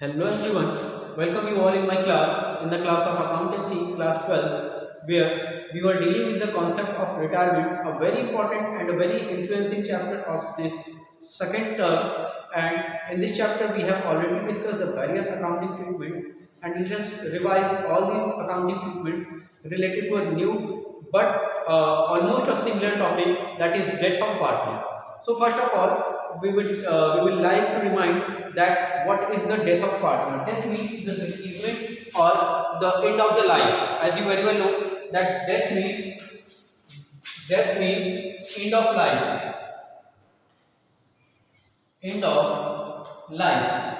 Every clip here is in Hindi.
Hello everyone, welcome you all in my class, in the class of accountancy, class 12, where we were dealing with the concept of retirement, a very important and a very influencing chapter of this second term. And in this chapter, we have already discussed the various accounting treatment, and we'll just revise all these accounting treatment related to a new but almost a similar topic, that is death of partner. So first of all, we will like to remind that what is the death of partner. Death means the displacement or the end of the life. As you very well know that death means end of life. End of life.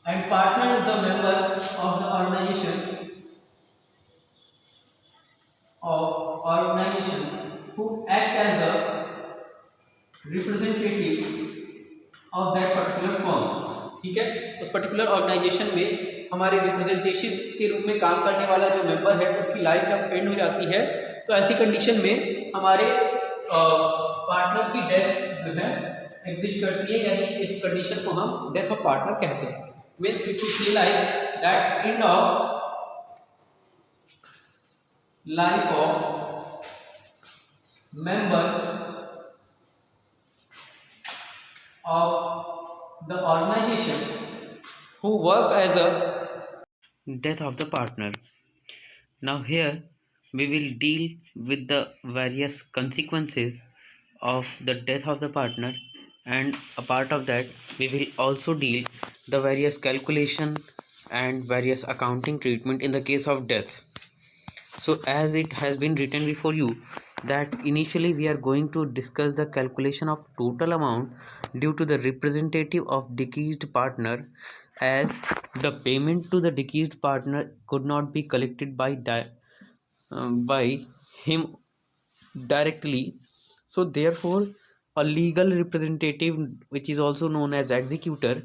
And partner is a member of the organization who act as a representative of that particular firm. ठीक है, उस पर्टिकुलर ऑर्गेनाइजेशन में हमारे रिप्रेजेंटेशन के रूप में काम करने वाला जो मेंबर है उसकी लाइफ जब एंड हो जाती है तो ऐसी कंडीशन में हमारे पार्टनर की डेथ जो है एग्जिस्ट करती है, यानी इस कंडीशन को हम डेथ ऑफ पार्टनर कहते हैं। Means it will be like that end of life of member of the organization who work as a Death of the partner. Now here we will deal with the various consequences of the death of the partner, and a part of that we will also deal the various calculation and various accounting treatment in the case of death. So as it has been written before you that initially we are going to discuss the calculation of total amount due to the representative of deceased partner, as the payment to the deceased partner could not be collected by him directly. So therefore a legal representative, which is also known as executor,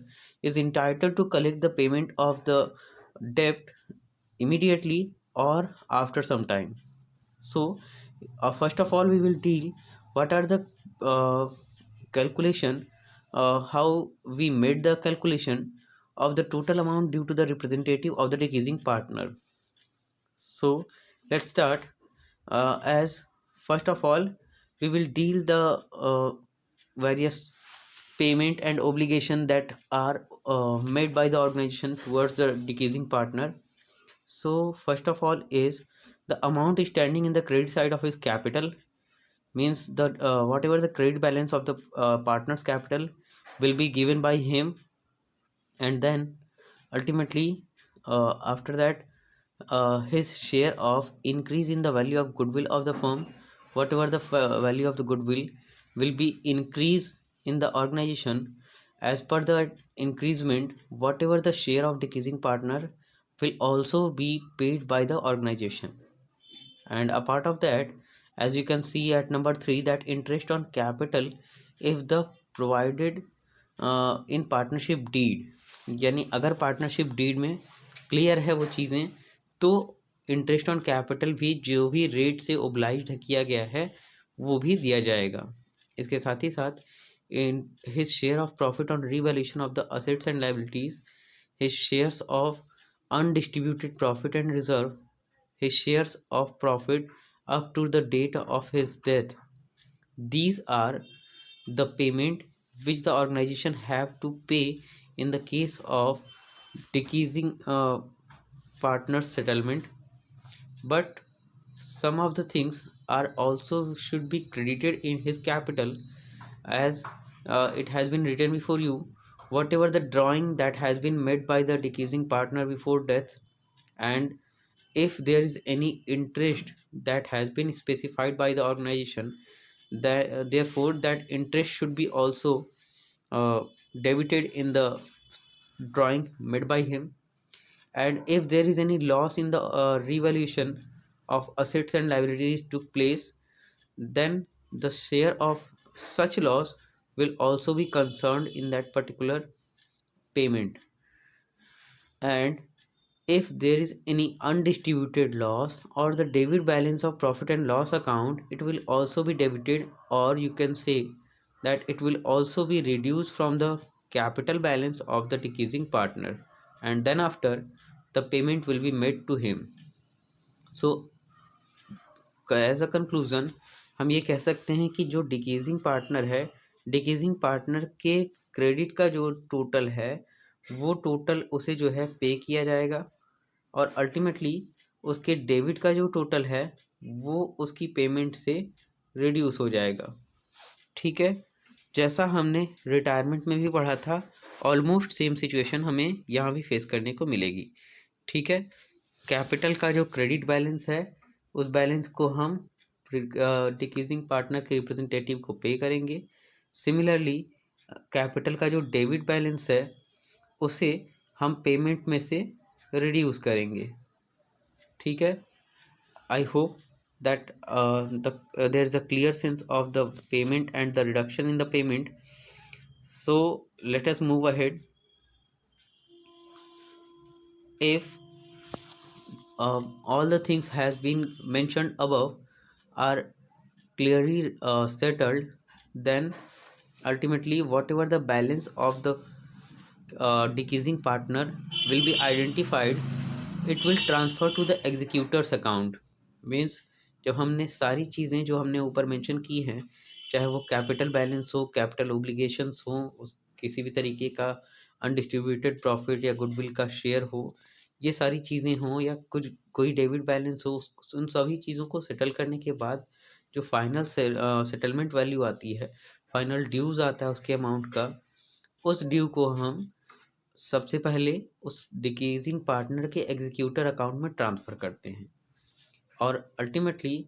is entitled to collect the payment of the debt immediately or after some time. So first of all we will deal what are the calculation, how we made the calculation of the total amount due to the representative of the deceasing partner. So let's start. As first of all we will deal the various payment and obligation that are made by the organization towards the decreasing partner. So first of all is the amount is standing in the credit side of his capital, means that whatever the credit balance of the partner's capital will be given by him, and then ultimately after that his share of increase in the value of goodwill of the firm, whatever the value of the goodwill will be increased in the organization. As per the increasement, whatever the share of decreasing partner will also be paid by the organization. And a part of that, as you can see at number 3, that interest on capital if the provided in partnership deed, यानी अगर पार्टनरशिप डीड में क्लियर है वो चीज़ें, तो इंटरेस्ट ऑन कैपिटल भी जो भी रेट से ओब्लाइज्ड किया गया है वो भी दिया जाएगा। इसके साथ ही साथ in his share of profit on revaluation of the assets and liabilities, his shares of undistributed profit and reserve, his shares of profit up to the date of his death. These are the payment which the organization have to pay in the case of decreasing partner settlement. But some of the things are also should be credited in his capital, as it has been written before you, whatever the drawing that has been made by the decreasing partner before death, and if there is any interest that has been specified by the organization, that therefore that interest should be also uh, debited in the drawing made by him. And if there is any loss in the revaluation of assets and liabilities took place, then the share of such loss will also be concerned in that particular payment. And if there is any undistributed loss or the debit balance of profit and loss account, it will also be debited, or you can say that it will also be reduced from the capital balance of the decreasing partner. and then after the payment will be made to him. So as a conclusion हम ये कह सकते हैं कि जो डिक्रीजिंग पार्टनर है, डिक्रीजिंग पार्टनर के क्रेडिट का जो टोटल है वो टोटल उसे जो है पे किया जाएगा, और अल्टीमेटली उसके डेबिट का जो टोटल है वो उसकी पेमेंट से रिड्यूस हो जाएगा। ठीक है, जैसा हमने रिटायरमेंट में भी पढ़ा था, ऑलमोस्ट सेम सिचुएशन हमें यहाँ भी फेस करने को मिलेगी। ठीक है, कैपिटल का जो क्रेडिट बैलेंस है उस बैलेंस को हम डिक्रीजिंग पार्टनर के रिप्रेजेंटेटिव को पे करेंगे। सिमिलरली कैपिटल का जो डेबिट बैलेंस है उसे हम पेमेंट में से रिड्यूस करेंगे। ठीक है, I hope that there is a clear sense of the payment and the reduction in the payment. So let us move ahead. If all the things has been mentioned above are clearly settled, then ultimately whatever the balance of the decreasing partner will be identified, it will transfer to the executor's account. Means जब हमने सारी चीज़ें जो हमने ऊपर मेंशन की हैं, चाहे वो कैपिटल बैलेंस हो, कैपिटल ओब्लिगेशंस हो, उस किसी भी तरीके का अनडिस्ट्रीब्यूटेड प्रॉफिट या गुडविल का शेयर हो, ये सारी चीज़ें हों या कुछ कोई डेबिट बैलेंस हो, उन सभी चीज़ों को सेटल करने के बाद जो फाइनल सेटलमेंट वैल्यू आती है, फाइनल ड्यूज़ आता है उसके अमाउंट का, उस ड्यू को हम सबसे पहले उस डिक्रीजिंग पार्टनर के एग्जीक्यूटर अकाउंट में ट्रांसफ़र करते हैं। और अल्टीमेटली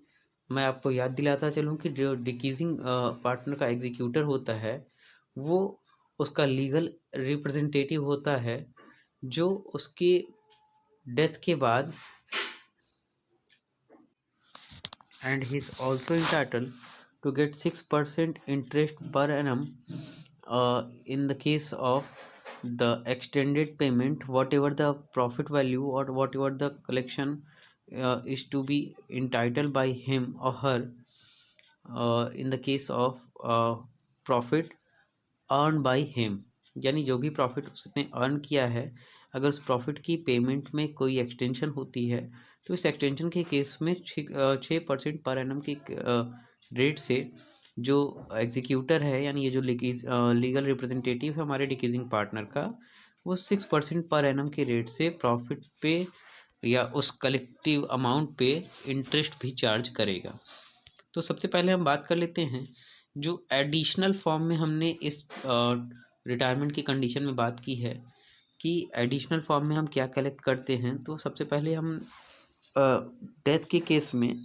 मैं आपको याद दिलाता चलूँ कि जो डिक्रीजिंग पार्टनर का एग्जीक्यूटर होता है वो उसका लीगल रिप्रेजेंटेटिव होता है, जो उसके डेथ के बाद and he is also entitled to get 6% interest per annum in the case of the extended payment, whatever the profit value or whatever the collection is to be entitled by him or her in the case of profit earned by him. यानी जो भी प्रॉफिट उसने अर्न किया है, अगर उस प्रॉफिट की पेमेंट में कोई एक्सटेंशन होती है तो इस एक्सटेंशन के केस में 6% पर एनम की रेट से जो एग्जीक्यूटर है, यानी ये जो लीगल रिप्रेजेंटेटिव है हमारे डिक्रीजिंग पार्टनर का, वो 6% पर एनम के रेट से प्रॉफिट पे या उस कलेक्टिव अमाउंट पे इंटरेस्ट भी चार्ज करेगा। तो सबसे पहले हम बात कर लेते हैं जो एडिशनल फॉर्म में हमने इस रिटायरमेंट की कंडीशन में बात की है कि एडिशनल फॉर्म में हम क्या कलेक्ट करते हैं। तो सबसे पहले हम डेथ के केस में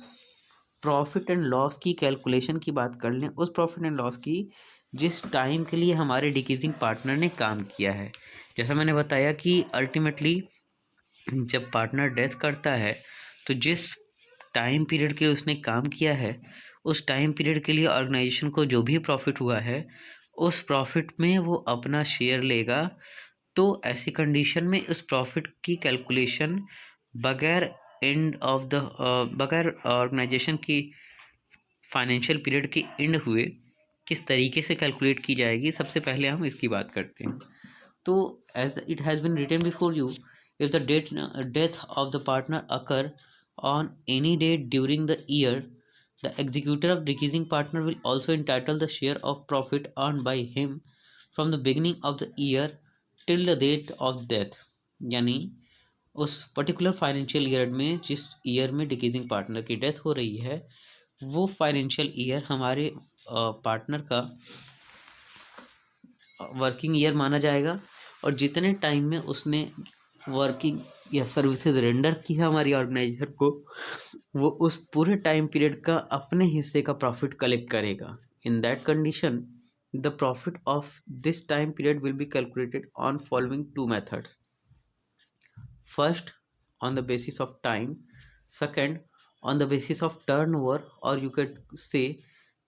प्रॉफिट एंड लॉस की कैलकुलेशन की बात कर लें, उस प्रॉफिट एंड लॉस की जिस टाइम के लिए हमारे डिक्रीजिंग पार्टनर ने काम किया है। जैसा मैंने बताया कि अल्टीमेटली जब पार्टनर डेथ करता है तो जिस टाइम पीरियड के लिए उसने काम किया है, उस टाइम पीरियड के लिए ऑर्गेनाइजेशन को जो भी प्रॉफिट हुआ है उस प्रॉफिट में वो अपना शेयर लेगा। तो ऐसी कंडीशन में उस प्रॉफिट की कैलकुलेशन बगैर ऑर्गेनाइजेशन की फाइनेंशियल पीरियड के एंड हुए किस तरीके से कैलकुलेट की जाएगी, सबसे पहले हम इसकी बात करते हैं। तो as it has been written before you, if the death of the partner occur on any date during the year, the executor of decreasing partner will also entitle the share of profit earned by him from the beginning of the year till the date of death। यानी उस पर्टिकुलर फाइनेंशियल ईयर में जिस ईयर में डिक्रीजिंग पार्टनर की डेथ हो रही है वो फाइनेंशियल ईयर हमारे पार्टनर का वर्किंग ईयर माना जाएगा, और जितने टाइम में उसने वर्किंग या सर्विसेज रेंडर की है हमारी ऑर्गेनाइजेशन को, वो उस पूरे टाइम पीरियड का अपने हिस्से का प्रॉफिट कलेक्ट करेगा। इन that condition the profit of this time period will be calculated on following two methods. First, on the basis of time, second on the basis of turnover, or you could say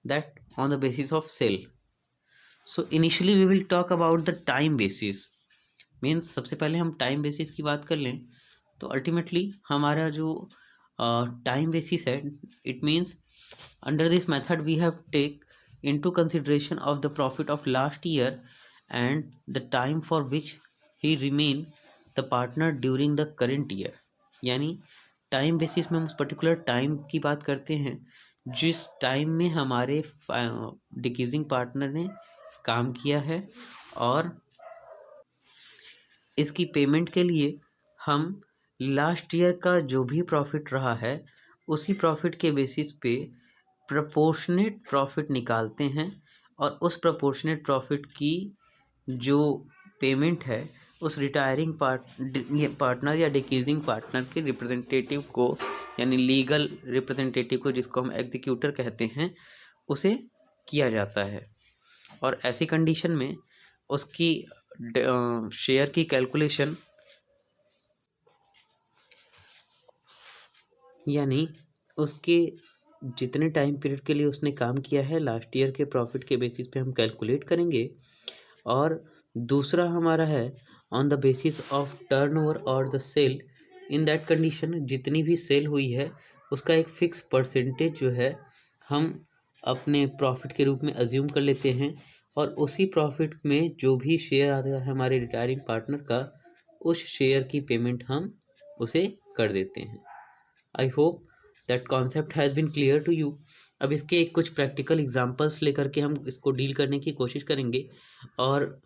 that on the basis of sale. So initially we will talk about the time basis, means सबसे पहले हम टाइम बेसिस की बात कर लें तो अल्टीमेटली हमारा जो टाइम बेसिस है, it means under this method we have take into consideration of the profit of last year and the time for which he remain the partner during the current year, यानी टाइम बेसिस में हम उस पर्टिकुलर टाइम की बात करते हैं जिस टाइम में हमारे डिक्रीजिंग पार्टनर ने काम किया है, और इसकी पेमेंट के लिए हम लास्ट ईयर का जो भी प्रॉफिट रहा है उसी प्रॉफिट के बेसिस पे प्रपोर्शनेट प्रॉफिट निकालते हैं, और उस प्रपोर्शनेट प्रॉफिट की जो पेमेंट है उस रिटायरिंग पार्टनर या डिक्रीजिंग पार्टनर के रिप्रेजेंटेटिव को, यानी लीगल रिप्रेजेंटेटिव को, जिसको हम एग्जीक्यूटर कहते हैं, उसे किया जाता है। और ऐसी कंडीशन में उसकी शेयर की कैलकुलेशन, यानी उसके जितने टाइम पीरियड के लिए उसने काम किया है लास्ट ईयर के प्रॉफिट के बेसिस पे हम कैलकुलेट करेंगे। और दूसरा हमारा है on the basis of turnover और the sale. In that condition जितनी भी सेल हुई है उसका एक फिक्स परसेंटेज जो है हम अपने प्रॉफिट के रूप में अज्यूम कर लेते हैं, और उसी प्रॉफिट में जो भी शेयर आता है हमारे रिटायरिंग पार्टनर का, उस शेयर की पेमेंट हम उसे कर देते हैं। I hope that concept has been clear to you. अब इसके कुछ प्रैक्टिकल एग्जांपल्स लेकर के हम इसको डील करने की कोशिश करेंगे, और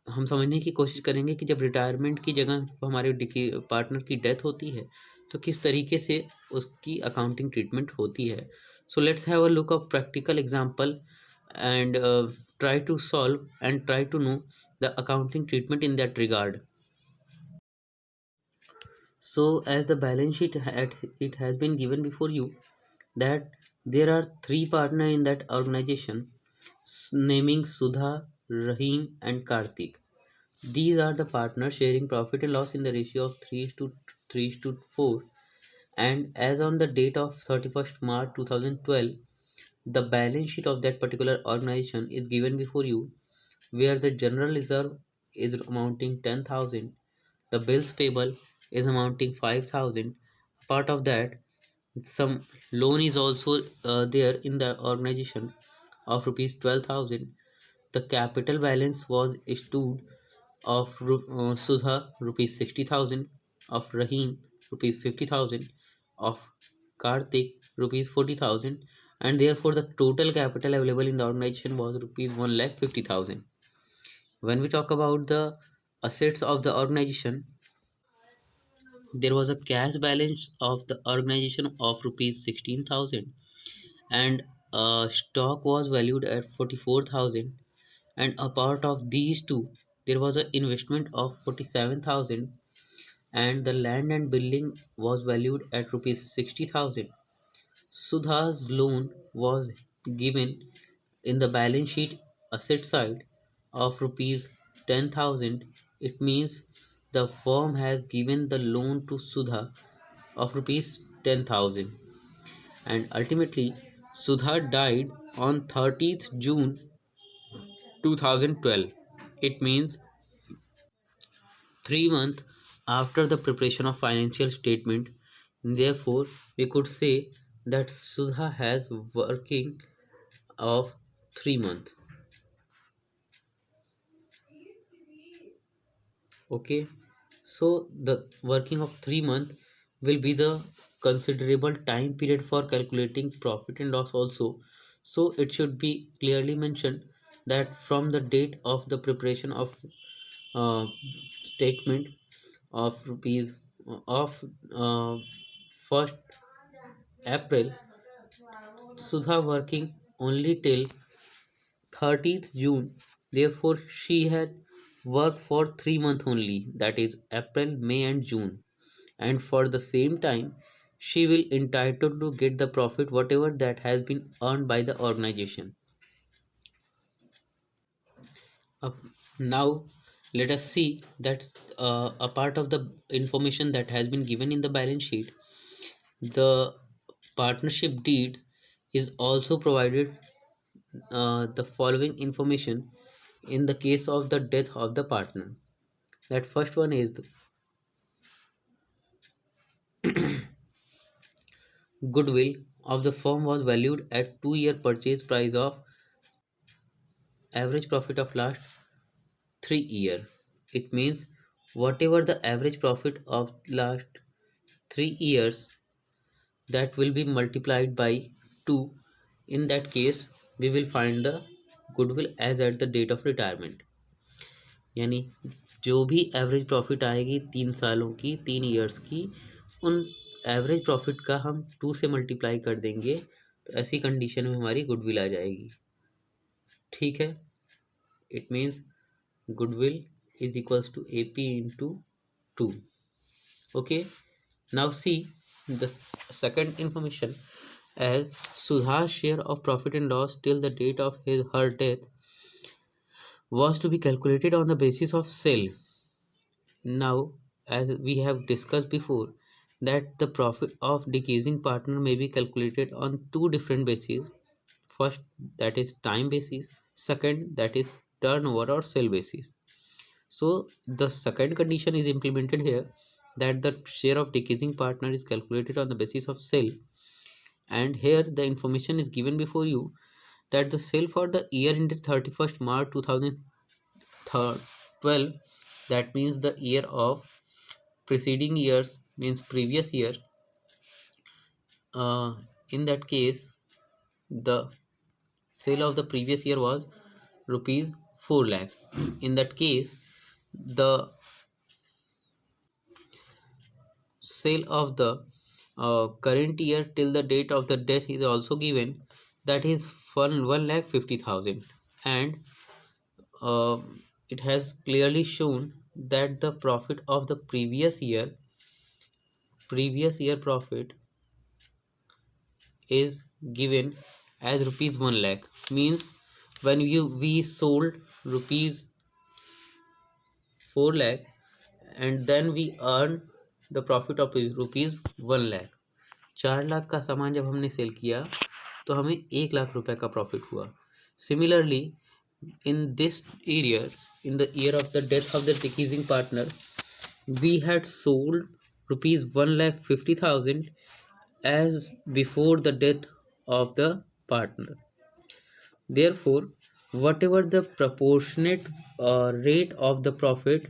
हम समझने की कोशिश करेंगे कि जब रिटायरमेंट की जगह हमारे पार्टनर की डेथ होती है तो किस तरीके से उसकी अकाउंटिंग ट्रीटमेंट होती है। So let's have a look of practical example and try to solve and try to know the accounting treatment in that regard. So as the balance sheet it has been given before you that there are three partners in that organization, naming Sudha, Rahim and Karthik. These are the partners sharing profit and loss in the ratio of 3:4, and as on the date of 31st March 2012, the balance sheet of that particular organization is given before you, where the general reserve is amounting 10,000, the bills payable is amounting 5,000. Part of that, some loan is also there in the organization of rupees 12,000. The capital balance was issued of Sudha rupees 60,000, of Rahim rupees 50,000, of Karthik rupees 40,000, and therefore the total capital available in the organization was rupees 1,50,000. When we talk about the assets of the organization, there was a cash balance of the organization of rupees 16,000, and stock was valued at 44,000, and a part of these two there was an investment of 47,000, and the land and building was valued at rupees 60,000. Sudha's loan was given in the balance sheet asset side of rupees 10,000. It means the firm has given the loan to Sudha of rupees 10,000, and ultimately Sudha died on 30th June 2012. It means 3 months after the preparation of financial statement. Therefore, we could say that Sudha has working of 3 months. Okay, so the working of 3 months will be the considerable time period for calculating profit and loss also. So it should be clearly mentioned that from the date of the preparation of uh, statement of rupees of uh, 1st April, Sudha working only till 30th June. Therefore, she had worked for 3 months only, that is April, May, and June. And for the same time, she will entitled to get the profit whatever that has been earned by the organization. Uh, Now, let us see that a part of the information that has been given in the balance sheet, the partnership deed is also provided the following information in the case of the death of the partner. That first one is the goodwill of the firm was valued at 2-year purchase price of average profit of last 3 year. It means whatever the average profit of last 3 years, that will be multiplied by 2. In that case we will find the goodwill as at the date of retirement. यानी जो भी एवरेज प्रॉफिट आएगी 3 सालों की 3 ईयर्स की, उन एवरेज प्रॉफिट का हम 2 से मल्टीप्लाई कर देंगे, तो ऐसी कंडीशन में हमारी गुडविल आ जाएगी। ठीक है, it means goodwill is equals to AP into 2. Okay, now see the second information. As Sudha's share of profit and loss till the date of her death was to be calculated on the basis of sale. Now, as we have discussed before, that the profit of decreasing partner may be calculated on two different bases. First, that is time basis. Second, that is turnover or sale basis. So the second condition is implemented here, that the share of decreasing partner is calculated on the basis of sale, and here the information is given before you that the sale for the year ended 31st March 2012, that means the year of preceding years, means previous year. In that case the sale of the previous year was rupees 4 lakh. In that case the sale of the current year till the date of the death is also given, that is 1,50,000, and uh, it has clearly shown that the profit of the previous year profit is given as rupees 1 lakh. Means when we sold rupees 4 lakh and then we earned the profit of rupees 1 lakh. 4 lakh का सामान जब हमने सेल किया तो हमें 1 लाख रुपए का प्रॉफिट हुआ. Similarly in this year, in the year of the death of the decreasing partner, we had sold rupees 1,50,000 as before the death of the partner. Therefore, whatever the proportionate rate of the profit,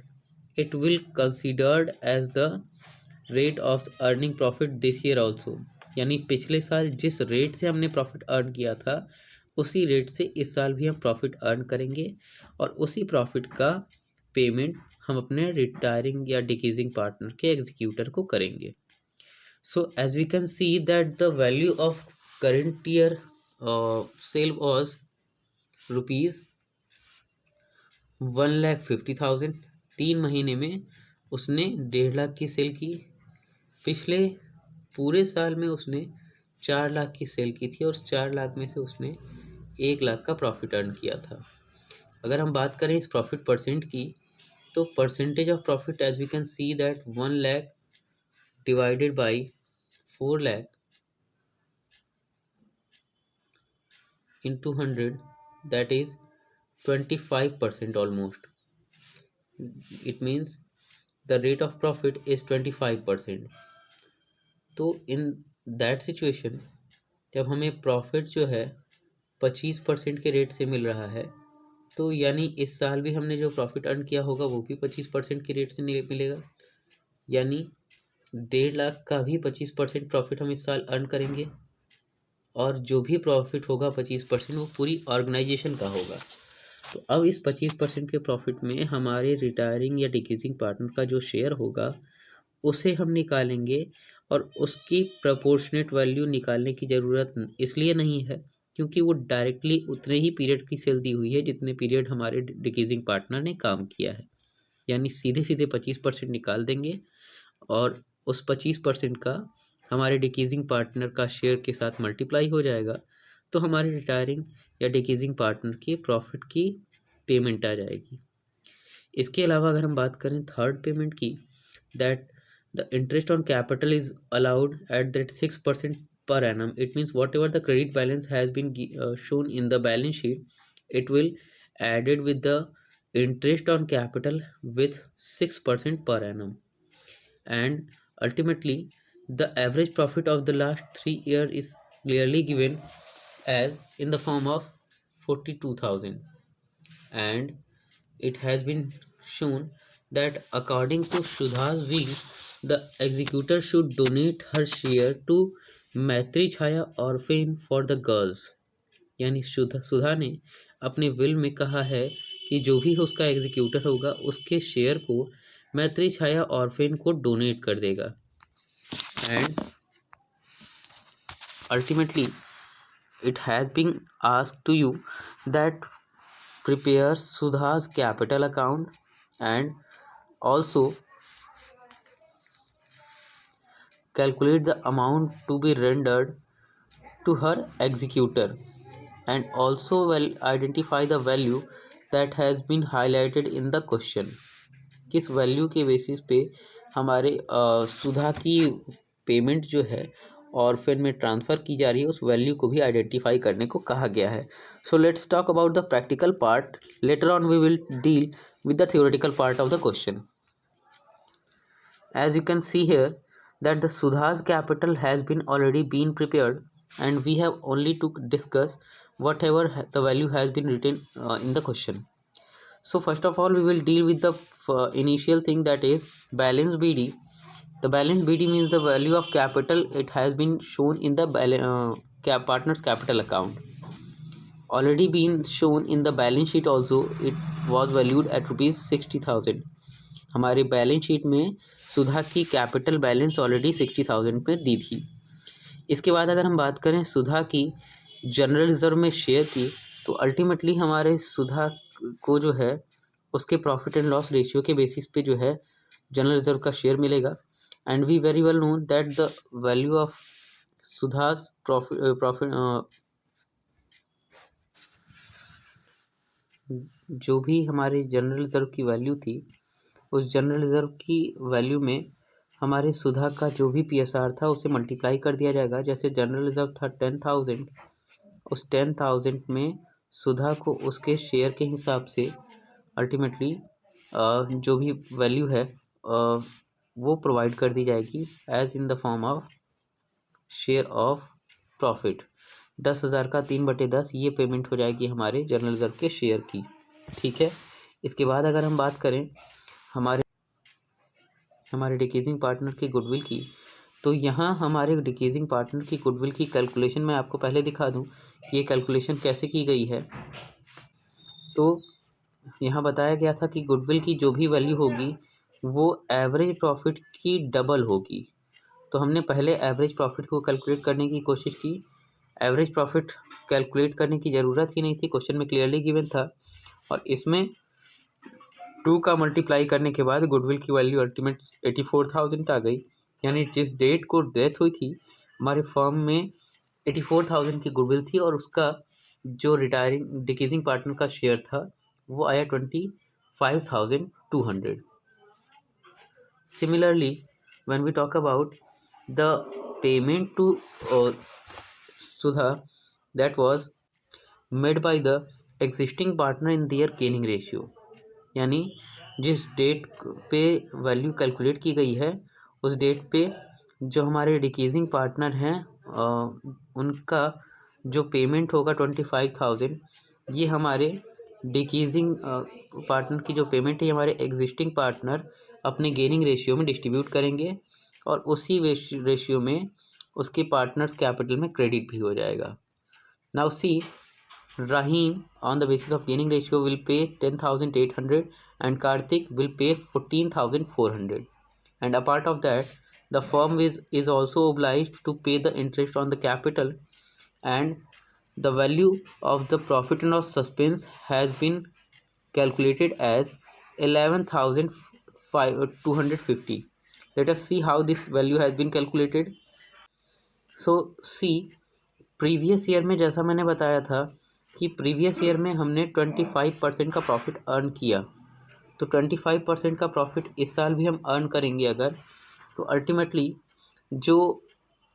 it will considered as the rate of earning profit this year also. यानी पिछले साल जिस रेट से हमने प्रॉफिट अर्न किया था उसी रेट से इस साल भी हम प्रॉफिट अर्न करेंगे और उसी प्रॉफिट का पेमेंट हम अपने रिटायरिंग या डिक्रीजिंग पार्टनर के एग्जीक्यूटर को करेंगे. So as we can see that the value of current year sale was rupees 1,50,000. 3 महीने में उसने 1.5 लाख की सेल की. पिछले पूरे साल में उसने 4 लाख की सेल की थी और 4 लाख में से उसने 1 लाख का प्रॉफिट अर्न किया था. अगर हम बात करें इस प्रॉफिट परसेंट की, तो percentage of profit as we can see that 1 lakh divided by 4 lakh into 100, that is 25% almost. It means the rate of profit is 25%. तो in that situation जब हमें प्रॉफिट जो है 25% के रेट से मिल रहा है, तो यानी इस साल भी हमने जो प्रॉफिट अर्न किया होगा वो भी 25% के रेट से मिलेगा. यानी 1.5 लाख का भी 25% प्रॉफिट हम इस साल अर्न करेंगे और जो भी प्रॉफिट होगा 25% वो पूरी ऑर्गेनाइजेशन का होगा. तो अब इस 25% के प्रॉफिट में हमारे रिटायरिंग या डिक्रीजिंग पार्टनर का जो शेयर होगा उसे हम निकालेंगे और उसकी प्रपोर्शनेट वैल्यू निकालने की ज़रूरत इसलिए नहीं है क्योंकि वो डायरेक्टली उतने ही पीरियड की सेल दी हुई है जितने पीरियड हमारे डिक्रीजिंग पार्टनर ने काम किया है. यानी सीधे सीधे 25% निकाल देंगे और उस 25% का हमारे डिक्रीजिंग पार्टनर का शेयर के साथ मल्टीप्लाई हो जाएगा, तो हमारे रिटायरिंग या डिक्रीजिंग पार्टनर की प्रॉफिट की पेमेंट आ जाएगी. इसके अलावा अगर हम बात करें थर्ड पेमेंट की, that the interest on capital is allowed at that 6% per annum. It means whatever the credit balance has been shown in the balance sheet, it will added with the interest on capital with 6% per annum. And ultimately the average profit of the last 3 years is clearly given as in the form of 42,000, and it has been shown that according to Sudha's will, the executor should donate her share to Maitri Chhaya Orphan for the girls. यानी सुधा ने अपने विल में कहा है कि जो भी उसका एग्जीक्यूटर होगा उसके शेयर को मैत्री छाया ऑर्फेन को डोनेट कर देगा. And ultimately it has been asked to you that prepare Sudha's capital account and also calculate the amount to be rendered to her executor and also will identify the value that has been highlighted in the question. किस वैल्यू के बेसिस पे हमारे सुधा की पेमेंट जो है ऑर्फेन में ट्रांसफ़र की जा रही है उस वैल्यू को भी आइडेंटिफाई करने को कहा गया है. So let's talk about the practical part. Later on we will deal with the theoretical part of the question. As you can see here that the Sudha's capital has been already been prepared and we have only to discuss whatever the value has been written in the question. So first of all we will deal with the initial thing, that is balance BD. The balance BD means the value of capital. It has been shown in the partner's capital account, already been shown in the balance sheet also. It was valued at rupees 60,000. हमारे बैलेंस शीट में सुधा की कैपिटल बैलेंस ऑलरेडी 60,000 पे दी थी. इसके बाद अगर हम बात करें सुधा की जनरल रिजर्व में शेयर की, तो अल्टीमेटली हमारे सुधा को जो है उसके प्रॉफिट एंड लॉस रेशियो के बेसिस पे जो है जनरल रिजर्व का शेयर मिलेगा. And we very well know that the value of Sudha's profit जो भी हमारे जनरल रिजर्व की वैल्यू थी उस जनरल रिजर्व की वैल्यू में हमारे सुधा का जो भी PSR था उसे मल्टीप्लाई कर दिया जाएगा. जैसे जनरल रिजर्व था 10,000, उस 10,000 में सुधा को उसके शेयर के हिसाब से अल्टीमेटली जो भी वैल्यू है वो प्रोवाइड कर दी जाएगी as in the form of share of profit. 10,000 का 3/10 ये पेमेंट हो जाएगी हमारे जनरल रिजर्व के शेयर की. ठीक है. इसके बाद अगर हम बात करें हमारे डिक्रीजिंग पार्टनर की गुडविल की, तो यहाँ हमारे डिक्रीजिंग पार्टनर की गुडविल की कैलकुलेशन मैं आपको पहले दिखा दूँ कि ये कैलकुलेशन कैसे की गई है. तो यहाँ बताया गया था कि गुडविल की जो भी वैल्यू होगी वो एवरेज प्रॉफिट की डबल होगी. तो हमने पहले एवरेज प्रॉफिट को कैलकुलेट करने की कोशिश की. एवरेज प्रॉफिट कैलकुलेट करने की ज़रूरत ही नहीं थी, क्वेश्चन में क्लियरली गिवन था. और इसमें 2 का मल्टीप्लाई करने के बाद गुडविल की वैल्यू अल्टीमेट 84,000 आ गई. यानी जिस डेट को डेथ हुई थी हमारे फर्म में 84,000 की गुडविल थी और उसका जो रिटायरिंग डिक्रीजिंग पार्टनर का शेयर था वो आया 25,200. Similarly when we talk about the payment to Sudha that was made by the existing partner in their gaining ratio. यानी जिस डेट पे वैल्यू कैलकुलेट की गई है उस डेट पे जो हमारे डिक्रीजिंग पार्टनर हैं उनका जो पेमेंट होगा 25,000, ये हमारे डिक्रीजिंग पार्टनर की जो पेमेंट है हमारे एग्जिस्टिंग पार्टनर अपने गेनिंग रेशियो में डिस्ट्रीब्यूट करेंगे और उसी रेशियो में उसके पार्टनर्स कैपिटल में क्रेडिट भी हो जाएगा. Now see, Rahim on the basis of gaining ratio will pay 10,800 and Karthik will pay 14,400. And apart of that, the firm is also obliged to pay the interest on the capital, and the value of the profit and loss suspense has been calculated as 11,250. Let us see how this value has been calculated. So see, previous year में जैसा मैंने बताया था कि प्रीवियस ईयर में हमने 25% का प्रॉफिट अर्न किया, तो 25% का प्रॉफिट इस साल भी हम अर्न करेंगे अगर, तो अल्टीमेटली जो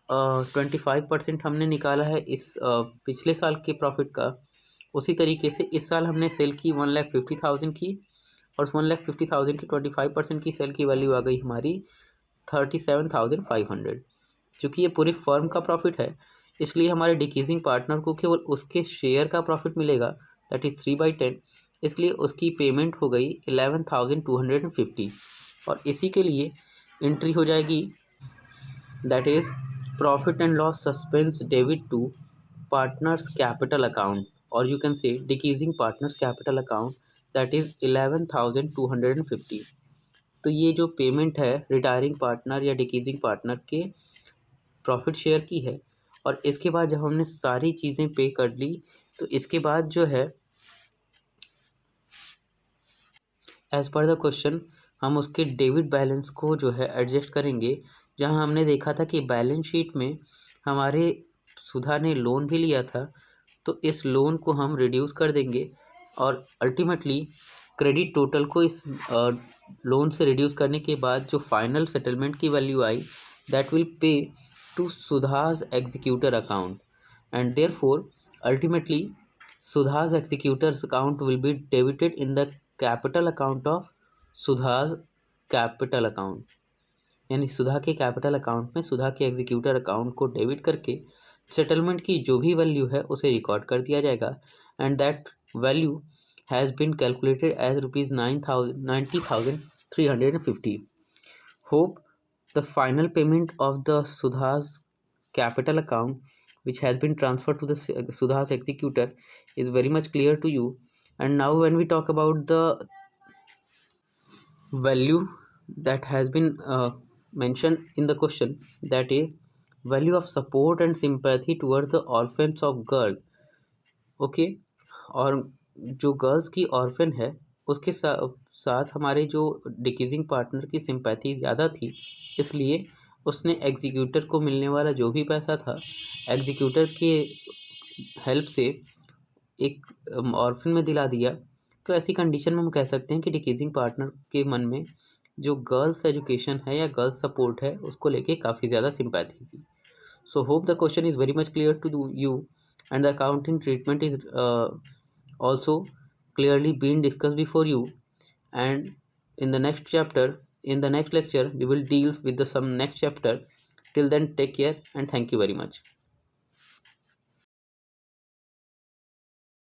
25% हमने निकाला है इस पिछले साल के प्रॉफिट का, उसी तरीके से इस साल हमने सेल की 1,50,000 की और 1,50,000 की 25% की सेल की वैल्यू आ गई हमारी 37,500. क्योंकि ये पूरी फर्म का प्रॉफिट है इसलिए हमारे डिक्रीजिंग पार्टनर को केवल उसके शेयर का प्रॉफिट मिलेगा, दैट इज़ 3/10. इसलिए उसकी पेमेंट हो गई 11,250 और इसी के लिए एंट्री हो जाएगी that is profit and loss suspense debit to partners capital account और you can say decreasing partners capital account that is 11,250। तो ये जो पेमेंट है रिटायरिंग पार्टनर या डिक्रीजिंग पार्टनर के प्रॉफिट शेयर की है। और इसके बाद जब हमने सारी चीज़ें पे कर ली तो इसके बाद जो है एज़ पर द क्वेश्चन हम उसके डेबिट बैलेंस को जो है एडजस्ट करेंगे। जहां हमने देखा था कि बैलेंस शीट में हमारे सुधा ने लोन भी लिया था, तो इस लोन को हम रिड्यूस कर देंगे और अल्टीमेटली क्रेडिट टोटल को इस लोन से रिड्यूस करने के बाद जो फाइनल सेटलमेंट की वैल्यू आई that will pay to Sudha's executor account and therefore ultimately Sudha's executors account will be debited in the capital account of Sudha's capital account, यानी सुधा के कैपिटल अकाउंट में सुधा के एग्जीक्यूटर अकाउंट को डेबिट करके सेटलमेंट की जो भी वैल्यू है उसे रिकॉर्ड कर दिया जाएगा and that value has been calculated as ₹90,350। Hope the final payment of the Sudha's capital account which has been transferred to the Sudha's executor is very much clear to you. And now when we talk about the value that has been mentioned in the question, that is value of support and sympathy towards the orphans of girl. Okay, और जो गर्ल्स की ऑर्फन है उसके साथ हमारे जो डिक्रीजिंग पार्टनर की सिंपैथी ज़्यादा थी, इसलिए उसने एग्जीक्यूटर को मिलने वाला जो भी पैसा था एग्जीक्यूटर के हेल्प से एक ऑर्फन में दिला दिया। तो ऐसी कंडीशन में हम कह सकते हैं कि डिक्रीजिंग पार्टनर के मन में जो गर्ल्स एजुकेशन है या गर्ल्स सपोर्ट है उसको लेके काफ़ी ज़्यादा सिंपैथी थी। So hope the question is very much clear to you and the accounting treatment is also clearly been discussed before you, and in the next chapter, in the next lecture we will deal with the some next chapter. Till then, take care and thank you very much.